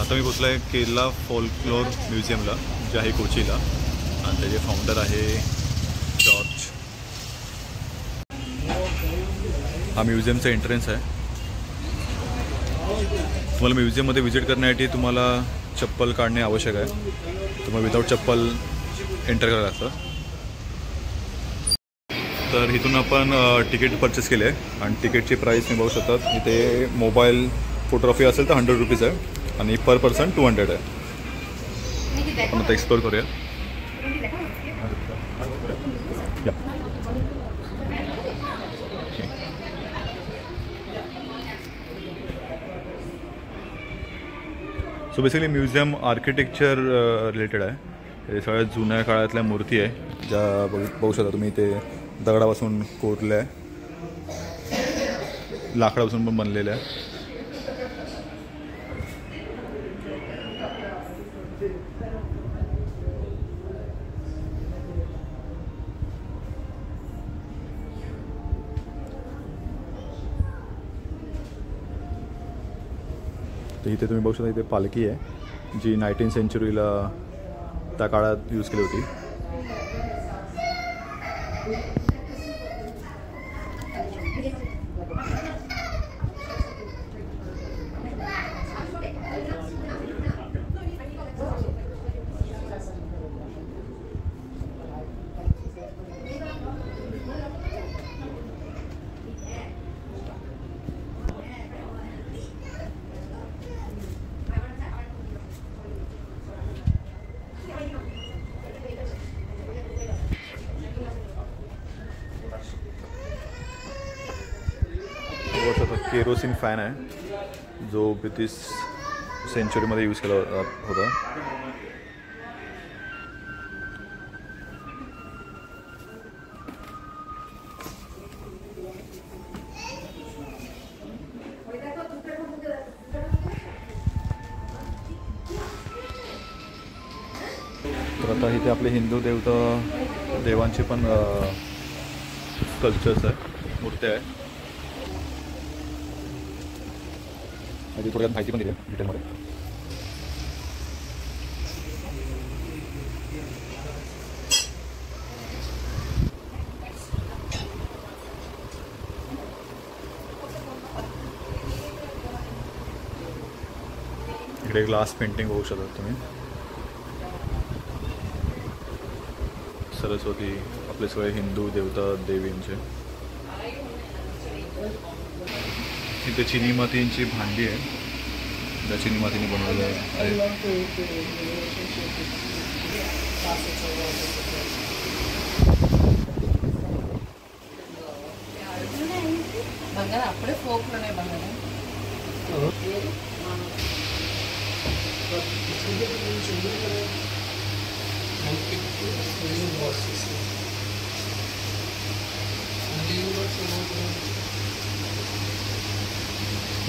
आता मी पोचलो आहे केरला फोल्कलोर म्युझियमला, जे आहे कोचीला, आणि त्याचे फाउंडर आहे जॉर्ज. हा म्युझियमचा एंट्रन्स आहे. तुम्हाला म्युझियममध्ये व्हिजिट करण्यासाठी तुम्हाला चप्पल काढणे आवश्यक आहे. तुम्हाला विदाऊट चप्पल एंटर करायला लागतं. तर इथून आपण तिकीट परचेस केले आहे आणि तिकीटची प्राईस मी बघू शकतात. इथे मोबाईल फोटोग्राफी असेल तर 100 रुपीज आहे आणि पर पर्सन 200 आहे. आपण आता एक्सप्लोर करूया. So basically museum architecture related आहे. हे सगळ्यात जुन्या काळातल्या मूर्ती आहे, ज्या बघू शकता तुम्ही. ते दगडापासून कोरल्या आहे, लाकडापासून पण बनलेल्या आहे. तर इथे तुम्ही बघू शकता, इथे पालखी आहे, जी 19th सेंचुरीला त्या काळात यूज केली होती. केरोसिन फॅन आहे, जो ब्रिटिश सेंचुरीमध्ये यूज केला होता. तर आता इथे आपले हिंदू देवांचे पण स्कल्पचर्स आहे, मूर्त्या आहे. आधी थोड्यात माहिती पण दिली आहे डिटेलमध्ये. इकडे ग्लास पेंटिंग बघू शकता तुम्ही. सरस्वती, आपले सगळे हिंदू देवता देवींचे. इथे चिनी मातींची भांडी आहे, ज्या चिनी मातीने बनवलेलं आहे.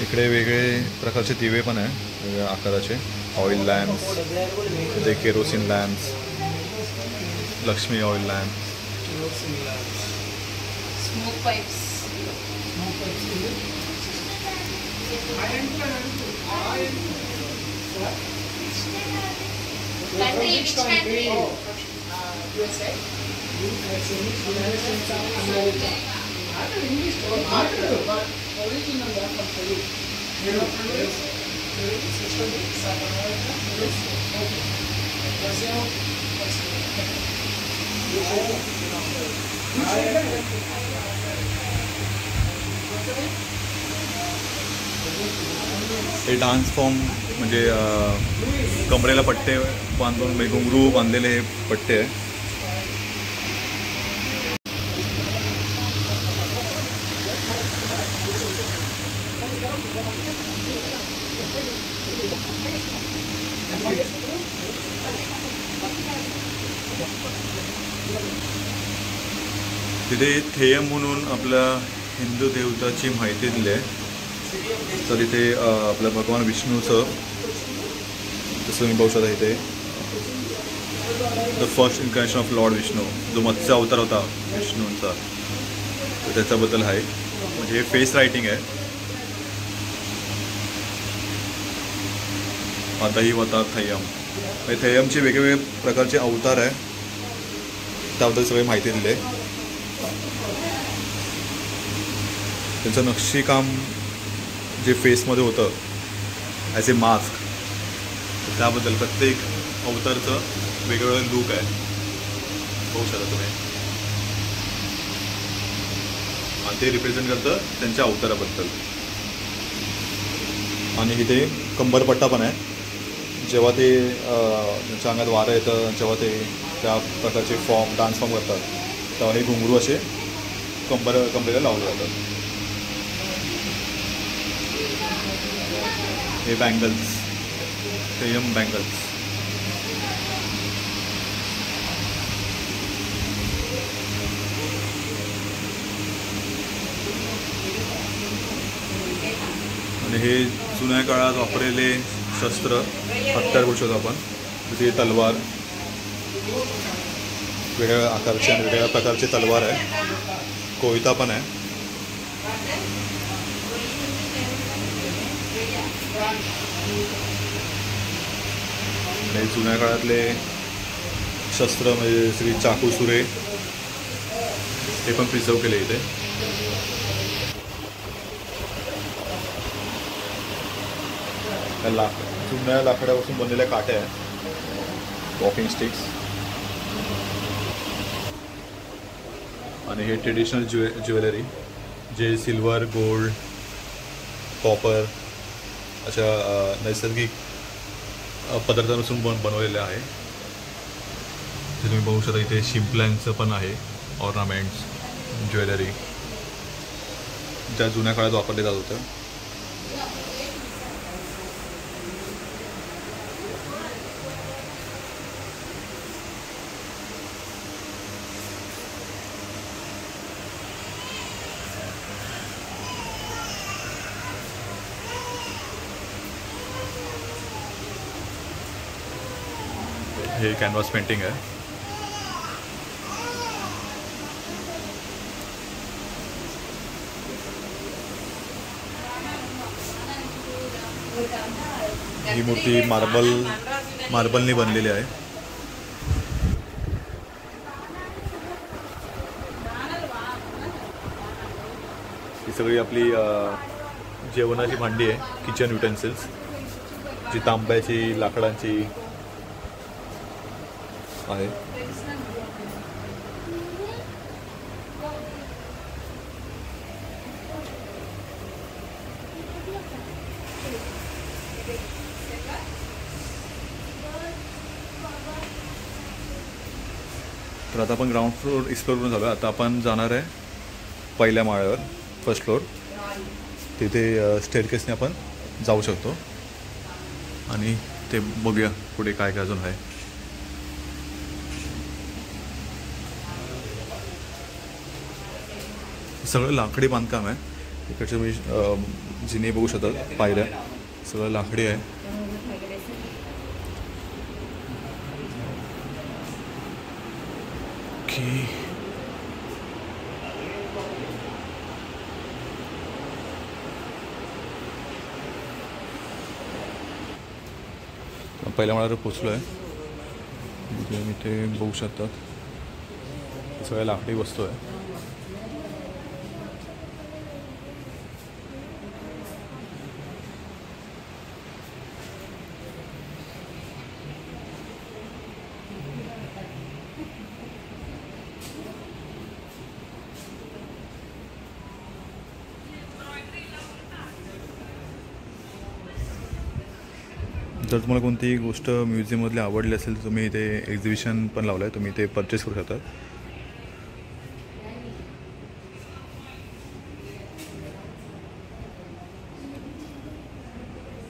इकडे वेगळे प्रकारचे दिवे पण आहे, वेगळ्या आकाराचे. ऑइल लॅम्प्स, इथे kerosene lamps, Lakshmi oil lamp, smoke pipes. Country, which country? USA. हे डान्स फॉर्म म्हणजे कमरेला पट्टे बांधून, घुंगरू बांधलेले हे पट्टे आहे. तिथे थेयम म्हणून आपल्या हिंदू देवताची माहिती दिली आहे. तर इथे आपल्या भगवान विष्णूचं, जसं मी बघू शकता इथे, the first incarnation of lord Vishnu, जो मत्स्य अवतार होता विष्णूंचा, तर त्याच्याबद्दल आहे. म्हणजे हे फेस रायटिंग आहे. दहीवता थय्यम. थय्यमचे वेगवेगळे प्रकारचे अवतार आहे, त्याबद्दल सगळी माहिती दिली आहे. त्यांचं नक्षीकाम जे फेसमध्ये होतं ॲज ए मास्क, त्याबद्दल प्रत्येक अवतारचं वेगवेगळं लूक आहे, बघू शकता तुम्ही. आणि ते रिप्रेझेंट करतं त्यांच्या अवताराबद्दल. आणि इथे कंबरपट्टा पण आहे. जेव्हा ते त्यांच्या अंगात वारं येतं, जेव्हा ते त्या प्रकारचे डान्स फॉर्म करतात, तेव्हा हे घुंगरू असे कंबरेला लावले जातात. हे बँगल्स, थय्यम बँगल्स. आणि हे जुन्या काळात वापरलेले शस्त्र, हत्यार बोलू शकतो आपण. जसे तलवार, वेगवेगळ्या आकारचे आणि वेगवेगळ्या प्रकारचे तलवार आहे. कोयता पण आहे. आणि जुन्या काळातले शस्त्र म्हणजे जसे की चाकू सुरे, ते पण प्रिझर्व केले इथे. जुन्या लाकडापासून बनलेल्या काट्या आहेत, वॉकिंग स्टिक्स. आणि हे ट्रेडिशनल ज्वेलरी, जे सिल्वर, गोल्ड, कॉपर अशा नैसर्गिक पदार्थांपासून बनवलेले आहे. ते तुम्ही बघू शकता. इथे शिंपल्यांचं पण आहे ऑर्नामेंट्स, ज्वेलरी, ज्या जुन्या काळात वापरले जात होतं. हे कॅनव्हास पेंटिंग आहे. ही मूर्ती मार्बलने बनलेली आहे. ही सगळी आपली जेवणाची भांडी आहे, किचन युटेन्सिल्स, जी तांब्याची, लाकडांची आहे. तर आता आपण ग्राउंड फ्लोअर एक्सप्लोर करून झालो. आता आपण जाणार आहे पहिल्या माळ्यावर, फर्स्ट फ्लोअर. तिथे स्टेअरकेसने आपण जाऊ शकतो आणि ते बघूया पुढे काय काय अजून आहे. सगळं लाकडी बांधकाम आहे. इकडचे तुम्ही जिने बघू शकता, पायऱ्या सगळं लाकडी आहे. की पहिल्या माळ्यावर पोचलो आहे. इथे बघू शकतात सगळ्या लाकडी वस्तू आहे. जर तुम्हाला कोणतीही गोष्ट म्युझियममधली आवडली असेल तर तुम्ही इथे एक्झिबिशन पण लावलं आहे, तुम्ही इथे परचेस करू शकता.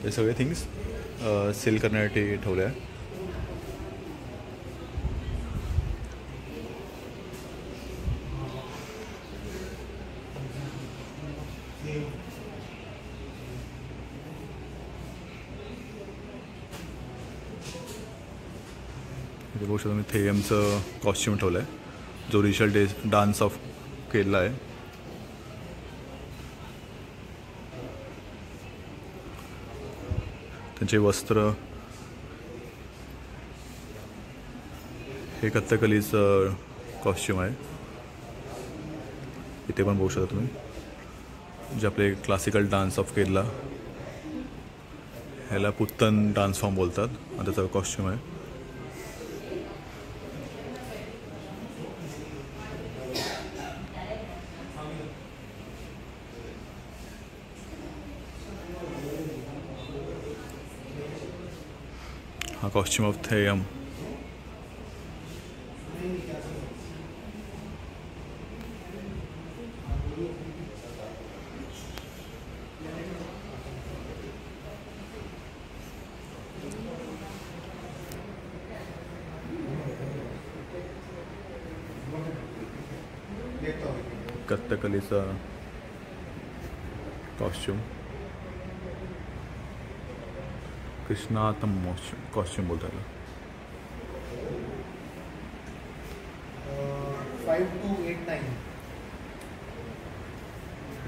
हे सगळे थिंग्स सेल करण्यासाठी ठेवले आहे. इथे बघू शकता मी थेयमचं कॉस्ट्यूम ठेवलं आहे, जो रिशल डान्स ऑफ केलेला आहे. त्यांचे वस्त्र हे कथ्थकलीचं कॉस्ट्यूम आहे. इथे पण बघू शकता तुम्ही, जे आपले क्लासिकल डान्स ऑफ केरला, ह्याला पुत्तन डान्स फॉर्म बोलतात आणि त्याचा कॉस्ट्यूम आहे. हा कॉस्ट्यूम ऑफ थेयम. कथ्थकलीचा कॉस्ट्यूम, कृष्णातम कॉस्ट्यूम बोलतात. 5289.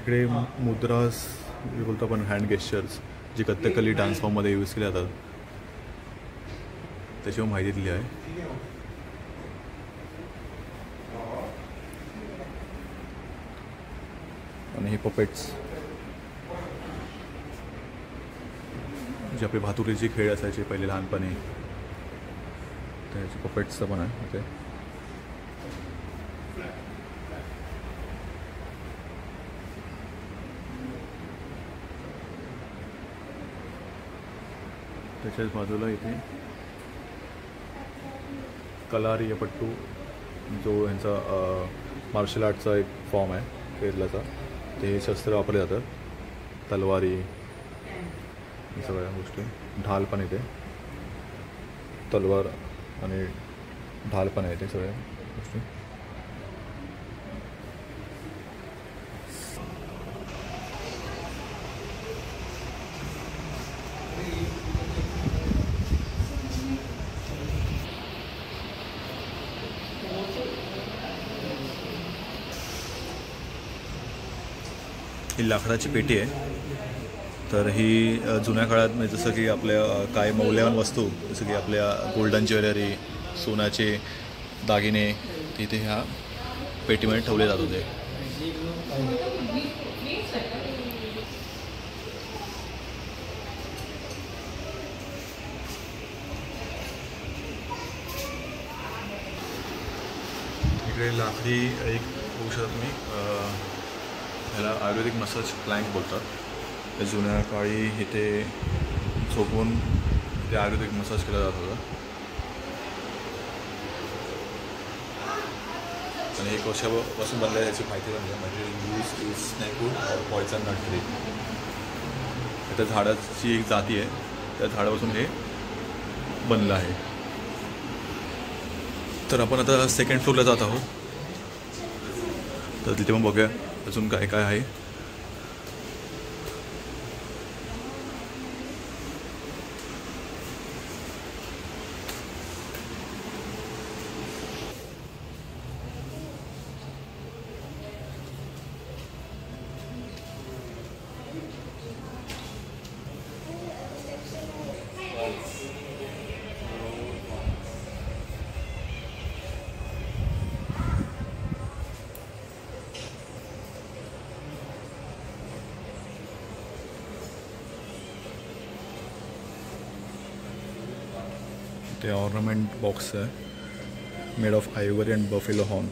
इकडे मुद्रास जे बोलतो आपण, हँड गेस्चर्स, जे कथ्थकली डान्स फॉर्ममध्ये यूज केले जातात त्याच्यावर माहिती दिली आहे. आणि हे पपेट्स, जे आपले भातुकलीचे खेळ असायचे पहिले लहानपणी, त्याचे पपेट्सचं पण आहे ओके. त्याच्याच बाजूला इथे कलारियपट्टू, जो ह्यांचा मार्शल आर्टचा एक फॉर्म आहे केरलाचा. ते शस्त्र वापरले जातात, तलवारी, सगळ्या गोष्टी. ढाल पण येते, तलवार आणि ढाल पण येते, सगळ्या गोष्टी. ही लाकडाची पेटी आहे. तर ही जुन्या काळात, म्हणजे जसं की आपल्या काय मौल्यवान वस्तू, जसं की आपल्या गोल्डन ज्वेलरी, सोन्याचे दागिने तिथे ह्या पेटीमध्ये ठेवले जात होते. इकडे लाकडी एक बघू शकता तुम्ही, ह्याला आयुर्वेदिक मसाज प्लँक बोलतात. जुन्या काळी इथे झोपून इथे आयुर्वेदिक मसाज केला जात होता. आणि एक वर्षापासून बनलं आहे याची माहिती नाही, म्हणजे यूज इज स्नेकवूड और पॉयझन नट ट्री. त्या झाडाची एक जाती आहे, त्या झाडापासून हे बनलं आहे. तर आपण आता सेकंड फ्लोअरला जात आहोत. तर तिथे पण बघूया अजून काय काय आहे. ते ऑर्नामेंट बॉक्स आहे, made of ivory and buffalo horn,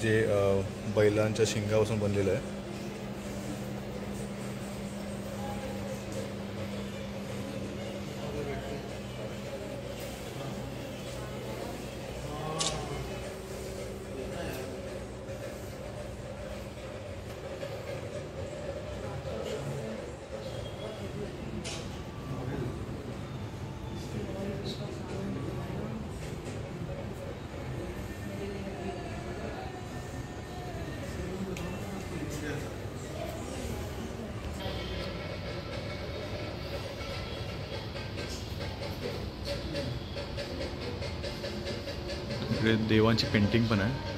जे बैलांच्या शिंगापासून बनलेलं आहे. इकडे देवांची पेंटिंग पण आहे.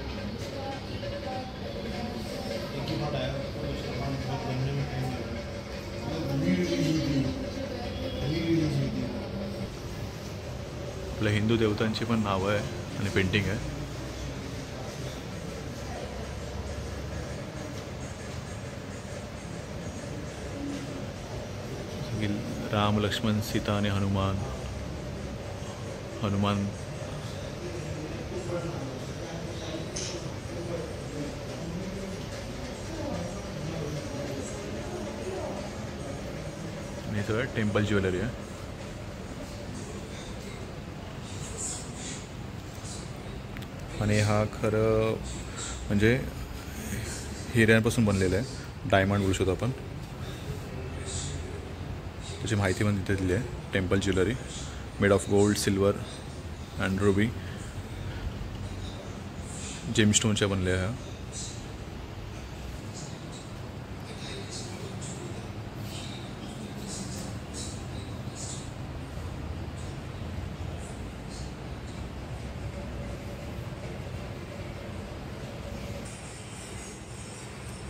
हिंदू देवतांची पण नावं आहे आणि पेंटिंग आहे. राम, लक्ष्मण, सीता आणि हनुमान. आणि हे सगळं टेम्पल ज्वेलरी आहे. आणि हा खरं म्हणजे हिऱ्यांपासून बनलेलं आहे. डायमंड बोलू शकतो आपण. त्याची माहिती पण तिथे दिली आहे. Temple jewellery made of gold, silver and ruby. जेमस्टोनच्या बनल्या ह्या.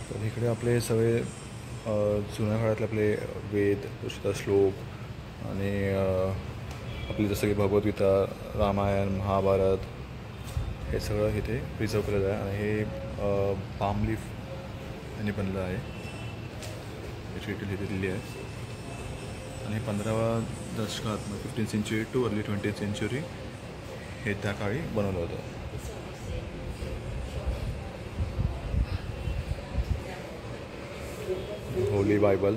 तर इकडे आपले सगळे जुन्या काळातले आपले वेद, श्लोक आणि आपली जसं की भगवद्गीता, रामायण, महाभारत हे सगळं इथे प्रिझर्व केलेलं आहे. आणि हे पाम लीफ यांनी बनलं आहे. याची डिटेल इथे दिली आहे. आणि 15व्या दशकात 15th century too early 20th century हे त्या काळी बनवलं होतं. Holy Bible.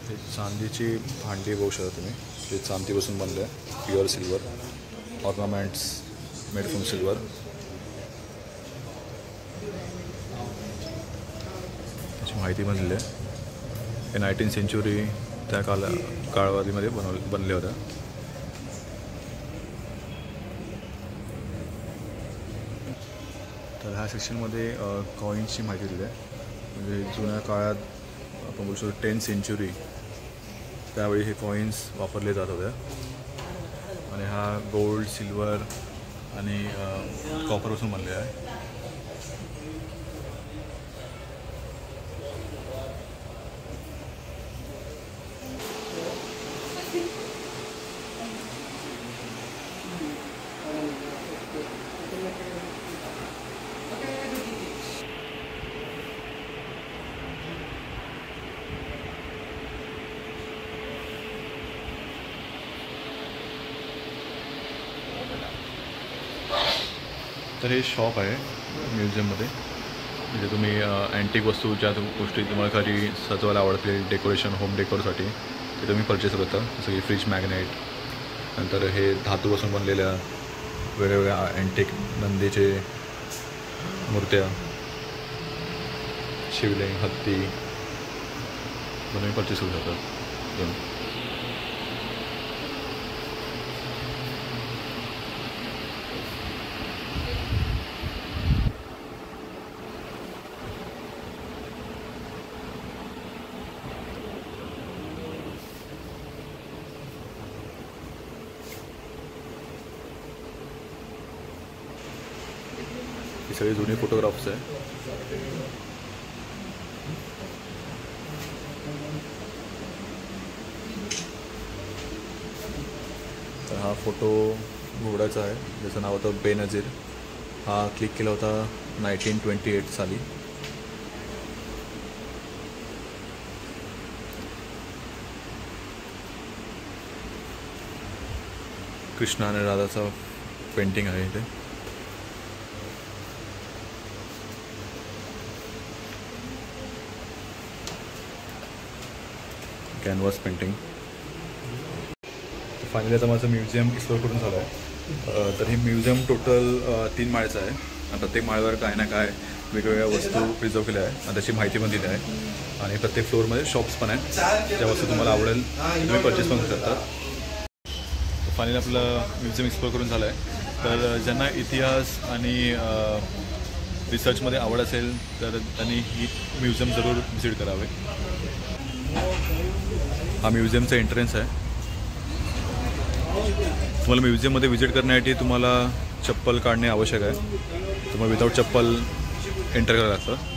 हे चांदीची भांडी बघू शकता तुम्ही. ते चांदीपासून बनलं आहे. Pure silver. Ornaments made from silver. त्याची माहिती पण दिली आहे. हे 19th century त्या कालावधीमध्ये बनले होत्या. तर ह्या सेक्शनमध्ये कॉईन्सची माहिती दिली आहे. म्हणजे जुन्या काळात आपण बोलू शकतो 10th century त्यावेळी हे कॉईन्स वापरले जात होते. आणि हा गोल्ड, सिल्वर आणि कॉपरपासून बनले आहे. तर हे शॉप आहे म्युझियममध्ये. जिथे तुम्ही अँटिक वस्तू ज्या गोष्टी तुम्हाला घरी सजवायला आवडतील, डेकोरेशन, होम डेकोरसाठी ते तुम्ही परचेस करता. जसं की फ्रीज मॅग्नेट. नंतर हे धातूपासून बनलेल्या वेगवेगळ्या अँटिक नंदीचे मूर्त्या, शिवलिंग, हत्ती तुम्ही परचेस करू शकता. ही सगळी जुनी फोटोग्राफ्स आहे. तर हा फोटो घोडाचा आहे ज्याचं नाव होतं बेनजीर. हा क्लिक केला होता 1928 साली. कृष्णा आणि राधाचा पेंटिंग आहे इथे. Canvas painting. फायनली आता माझं म्युझियम एक्सप्लोर करून झालं आहे. तर हे म्युझियम टोटल 3 माळ्याचं आहे. आणि प्रत्येक माळ्यावर काय ना काय वेगवेगळ्या वस्तू प्रिझर्व केल्या आहे आणि त्याची माहिती पण दिली आहे. आणि प्रत्येक फ्लोअरमध्ये शॉप्स पण आहेत. ज्या वस्तू तुम्हाला आवडेल तुम्ही परचेस पण करू शकता. फायनली आपलं म्युझियम एक्सप्लोर करून झालं आहे. तर ज्यांना इतिहास आणि रिसर्चमध्ये आवड असेल तर त्यांनी ही म्युझियम जरूर व्हिजिट करावे. हा म्युझियमचा एंट्रन्स आहे. तुम्हाला म्युझियममध्ये व्हिजिट करण्यासाठी तुम्हाला चप्पल काढणे आवश्यक आहे. तुम्हाला विदाऊट चप्पल एंटर करावं लागतं.